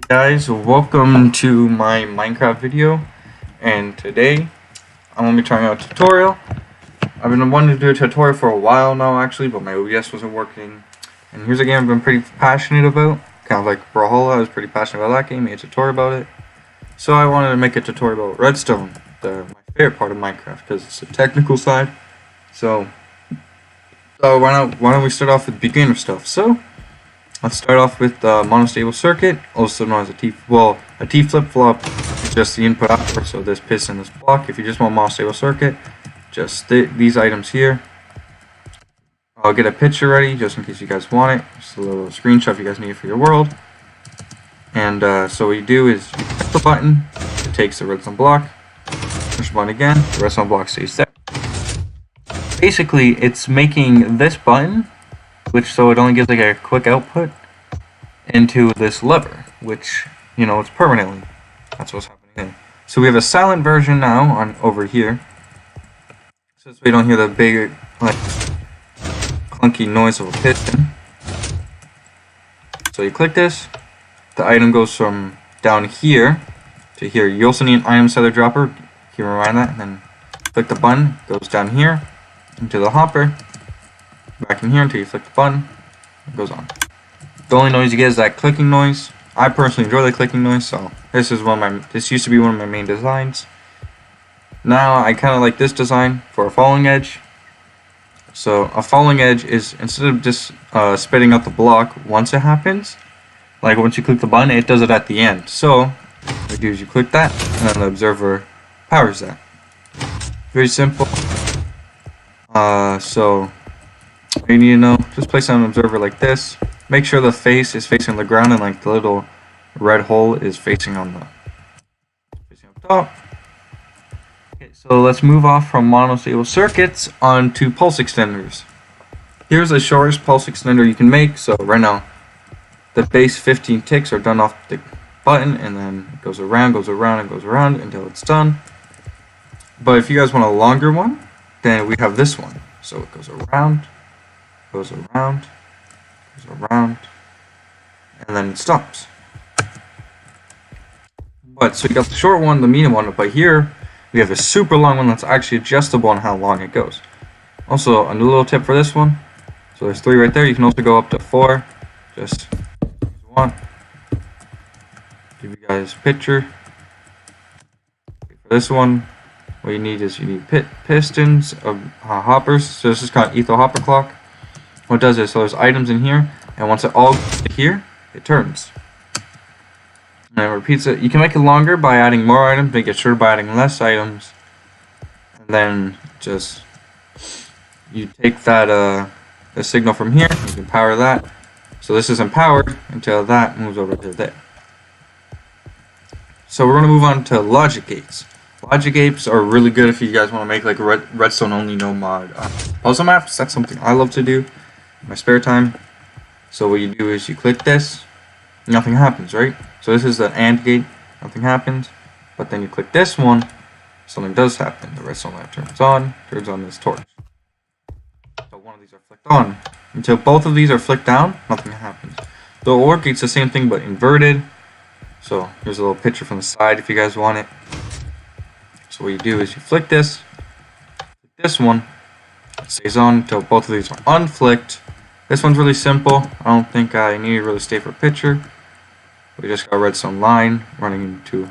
Guys, welcome to my Minecraft video, and today I'm going to be trying out a tutorial. I've been wanting to do a tutorial for a while now actually, but my OBS wasn't working. And here's a game I've been pretty passionate about, kind of like Brawlhalla. I was pretty passionate about that game, made a tutorial about it. So I wanted to make a tutorial about Redstone, my favorite part of Minecraft, because it's the technical side. So why don't we start off with beginner stuff. So let's start off with the monostable circuit, also known as a T flip-flop is just the input output, so this piston, this block. If you just want monostable circuit, just these items here. I'll get a picture ready just in case you guys want it. Just a little screenshot if you guys need it for your world. And so what you do is you press the button, it takes the redstone block, push the button again, the redstone block stays there. Basically, it's making this button, which so it only gives like a quick output, into this lever, which it's permanently. That's what's happening here. So we have a silent version now on over here, so we don't hear the big like clunky noise of a piston. So you click this, the item goes from down here to here. You also need an item settler dropper. Keep in mind that, and then click the button, it goes down here into the hopper. Back in here until you flick the button, it goes on. The only noise you get is that clicking noise. I personally enjoy the clicking noise, so this used to be one of my main designs. Now I kind of like this design for a falling edge. So a falling edge is, instead of just spitting out the block once it happens, like once you click the button, it does it at the end. So what you do is you click that, and then the observer powers that. Very simple. So you need to know, just place on an observer like this. Make sure the face is facing the ground and like the little red hole is facing on up top. Okay, so let's move off from monostable circuits onto pulse extenders. Here's the shortest pulse extender you can make. So right now, the base 15 ticks are done off the button, and then it goes around, and goes around until it's done. But if you guys want a longer one, then we have this one. So it goes around, goes around, and then it stops. But so you got the short one, the medium one, but here we have a super long one that's actually adjustable on how long it goes. Also, a new little tip for this one. So there's 3 right there. You can also go up to 4. Just one. Give you guys a picture. For this one, what you need is pistons of hoppers. So this is called etho hopper clock. What it does is, so there's items in here, and once it all goes to here, it turns. And it repeats it. You can make it longer by adding more items, make it shorter by adding less items. And then just, you take that the signal from here, you can power that. So this isn't powered until that moves over to there. So we're going to move on to logic gates. Logic gates are really good if you guys want to make like a redstone only no mod puzzle maps. That's something I love to do in my spare time. So what you do is you click this, nothing happens, right? So this is the AND gate, nothing happens. But then you click this one, something does happen. The redstone lamp turns on this torch. So one of these are flicked on. Until both of these are flicked down, nothing happens. The OR gate's the same thing but inverted. So here's a little picture from the side if you guys want it. So what you do is you flick this one, it stays on until both of these are unflicked. This one's really simple. I don't think I need to really stay for a picture. We just got a redstone line running into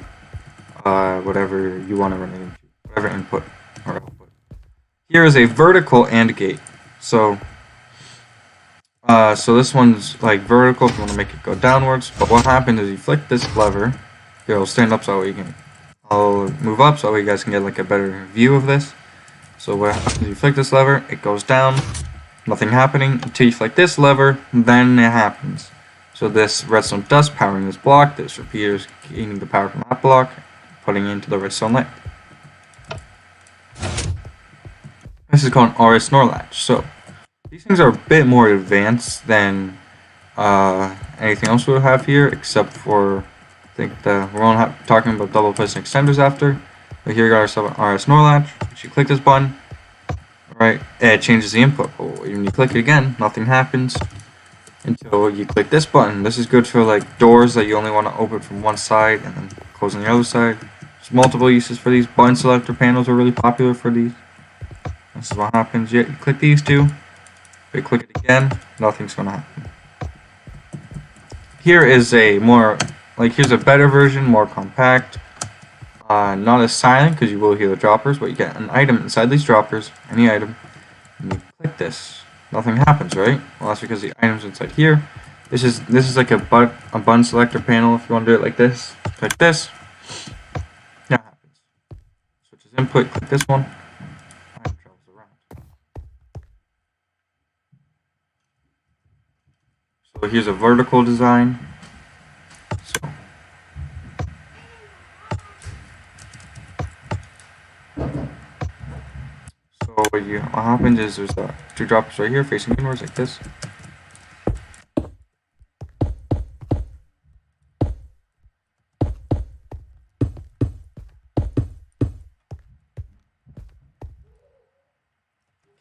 whatever you want to run it into, whatever input or output. Here is a vertical AND gate. So this one's like vertical if you want to make it go downwards. But what happens is you flick this lever. Here, I'll stand up so I'll move up so you guys can get like a better view of this. So what happens is you flick this lever, it goes down, nothing happening until you flick this lever, then it happens. So this redstone dust powering this block, this repeater is gaining the power from that block, putting it into the redstone lamp. This is called an RS NOR latch. So these things are a bit more advanced than anything else we'll have here, except for think that we're only talking about double piston extenders after. But here we got ourselves an RS NOR latch. If you click this button, right, it changes the input. But when you click it again, nothing happens until you click this button. This is good for like doors that you only want to open from one side and then close on the other side. There's multiple uses for these. Button selector panels are really popular for these. This is what happens. You click these two. If you click it again, nothing's going to happen. Here is a more, here's a better version, more compact. Not as silent because you will hear the droppers, but you get an item inside these droppers, any item, and you click this. Nothing happens, right? Well, that's because the item's inside here. This is like a button selector panel. If you want to do it like this, click this. That happens. Switch as input, click this one. Item travels around. So here's a vertical design. So what happens is there's two droppers right here facing inwards like this.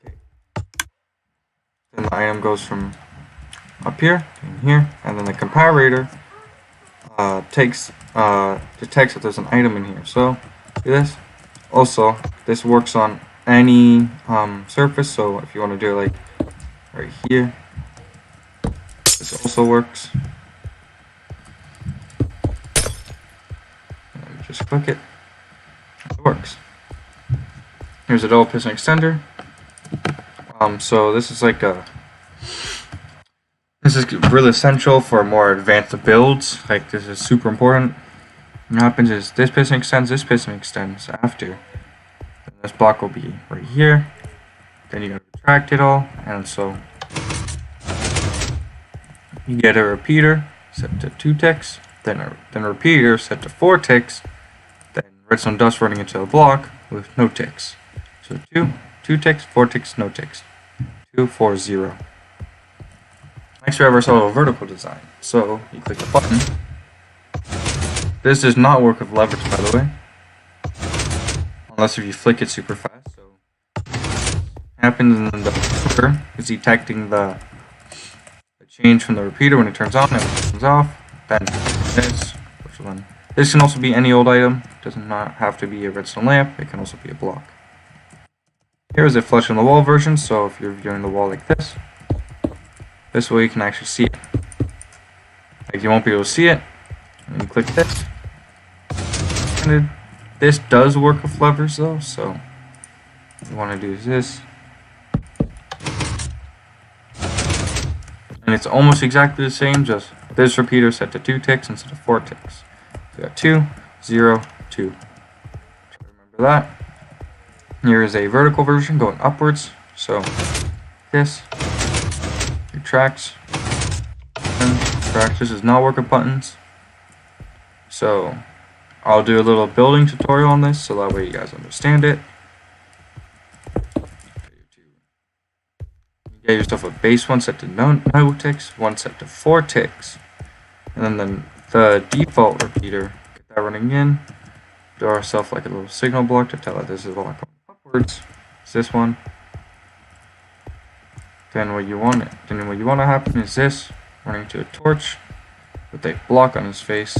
Okay. Then the item goes from up here and here, and then the comparator detects that there's an item in here. So do this. Also, this works on any surface. So if you want to do it like right here, this also works. And just click it. It works. Here's a double piston extender. So this is this is really essential for more advanced builds. Like, this is super important. What happens is this piston extends after. Then this block will be right here. Then you gotta retract it all, and so you get a repeater set to 2 ticks, then a repeater set to 4 ticks, then redstone dust running into a block with no ticks. So 2 ticks, 4 ticks, no ticks. 2, 4, 0. Next we have our solo vertical design. So you click the button. This does not work with levers, by the way, unless if you flick it super fast. So what happens, and then the repeater is detecting the change from the repeater when it turns on and when it turns off. Then this, which one? This can also be any old item. It does not have to be a redstone lamp. It can also be a block. Here is a flush on the wall version. So if you're viewing the wall like this way you can actually see it. Like, you won't be able to see it. And you click this. And this does work with levers though, so what you want to do is this. And it's almost exactly the same, just this repeater set to 2 ticks instead of 4 ticks. So we got 2, 0, 2. Try to remember that. Here is a vertical version going upwards. So this retracts and retracts. This does not work with buttons. So I'll do a little building tutorial on this so that way you guys understand it. You get yourself a base one set to no ticks, one set to 4 ticks, and then the default repeater, get that running in. Do ourselves like a little signal block to tell that this is all going upwards. It's this one. Then what you want to happen is this, running to a torch with a block on his face.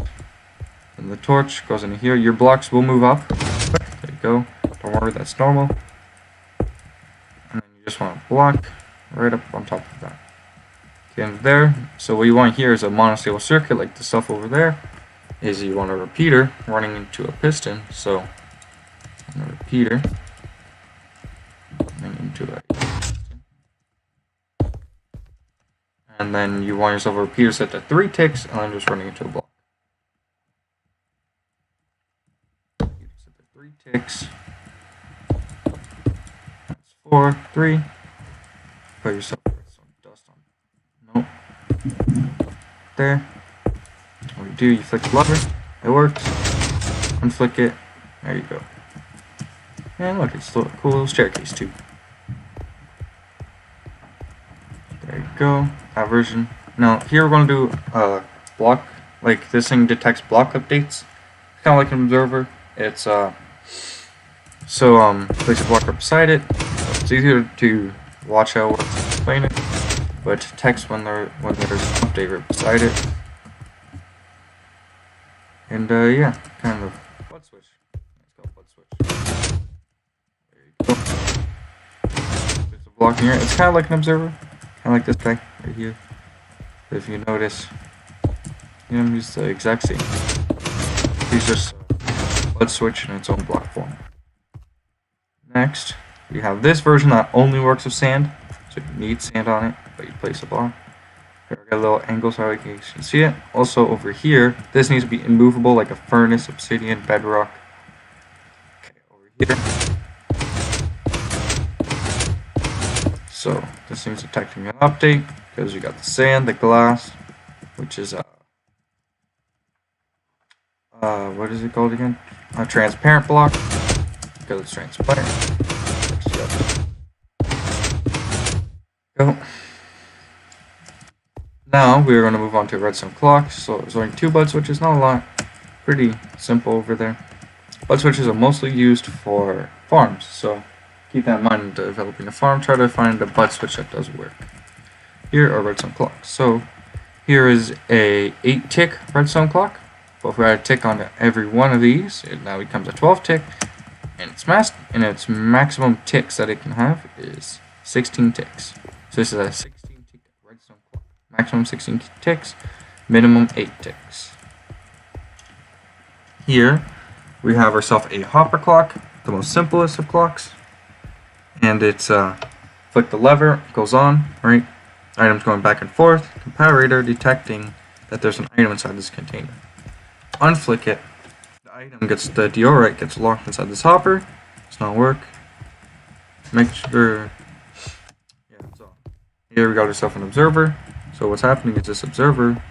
And the torch goes into here. Your blocks will move up. There you go. Don't worry, that's normal. And then you just want to block right up on top of that. Okay, there. So what you want here is a monostable circuit, like the stuff over there. Is you want a repeater running into a piston. So a repeater running into a piston. And then you want yourself a repeater set to 3 ticks, and then just running into a block. 3 ticks. That's 4, 3. Put yourself some dust on. Nope. There. What you do, you flick the lever. It works. Unflick it. There you go. And look, it's a cool little staircase too. There you go. That version. Now here we're going to do block. Like, this thing detects block updates. It's kind of like an observer. It's place a block right beside it. So it's easier to watch how it works and explain it. but text when there's an update right beside it. And yeah, kind of button switch. Let's go button switch. There you go. There's a block here. It's kind of like an observer, kind of like this guy right here. But if you notice, he's the exact same. He's just a button switch in its own block form. Next, we have this version that only works with sand, so you need sand on it, but you place a block. Here, I got a little angle so you can see it. Also over here, this needs to be immovable like a furnace, obsidian, bedrock. Okay, over here. So this needs detecting an update because you got the sand, the glass, which is what is it called again? A transparent block because it's transparent. Go. Now we're going to move on to redstone clocks. So there's only 2 button switches, not a lot. Pretty simple over there. Button switches are mostly used for farms, so keep that in mind when developing a farm. Try to find a button switch that does work. Here are redstone clocks. So here is a 8-tick redstone clock. But if we add a tick onto every one of these, it now becomes a 12-tick. And its maximum ticks that it can have is 16 ticks. So this is a 16-tick redstone clock. Maximum 16 ticks, minimum 8 ticks. Here we have ourselves a hopper clock, the most simplest of clocks. And it's flick the lever, it goes on, right? Items going back and forth, comparator detecting that there's an item inside this container. Unflick it, the item gets, the diorite gets locked inside this hopper. Does not work. Make sure, yeah, so here we got ourselves an observer. So what's happening is this observer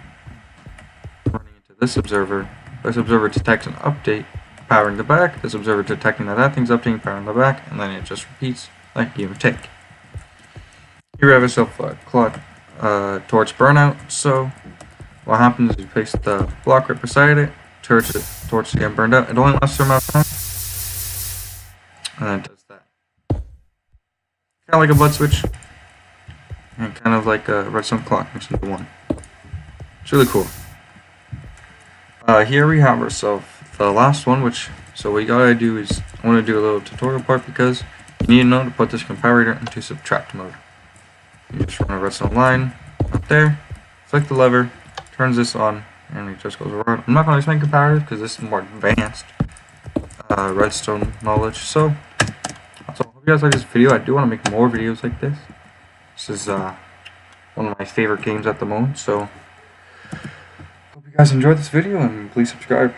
running into this observer. This observer detects an update, powering the back. This observer detecting that thing's updating, powering the back, and then it just repeats like give and take. Here we have ourselves a clock torch burnout. So what happens is you place the block right beside it, torch is getting burned out. It only lasts a certain amount of time, and then it does that. Kind of like a button switch, and kind of like a redstone clock mixed into one. It's really cool. Here we have ourselves the last one, so what you gotta do is, I want to do a little tutorial part because you need to know to put this comparator into subtract mode. You just run a redstone line up there, flick the lever, turns this on, and it just goes around. I'm not going to explain comparators because this is more advanced redstone knowledge. So hope you guys like this video. I do want to make more videos like this. This is one of my favorite games at the moment. So hope you guys enjoyed this video and please subscribe.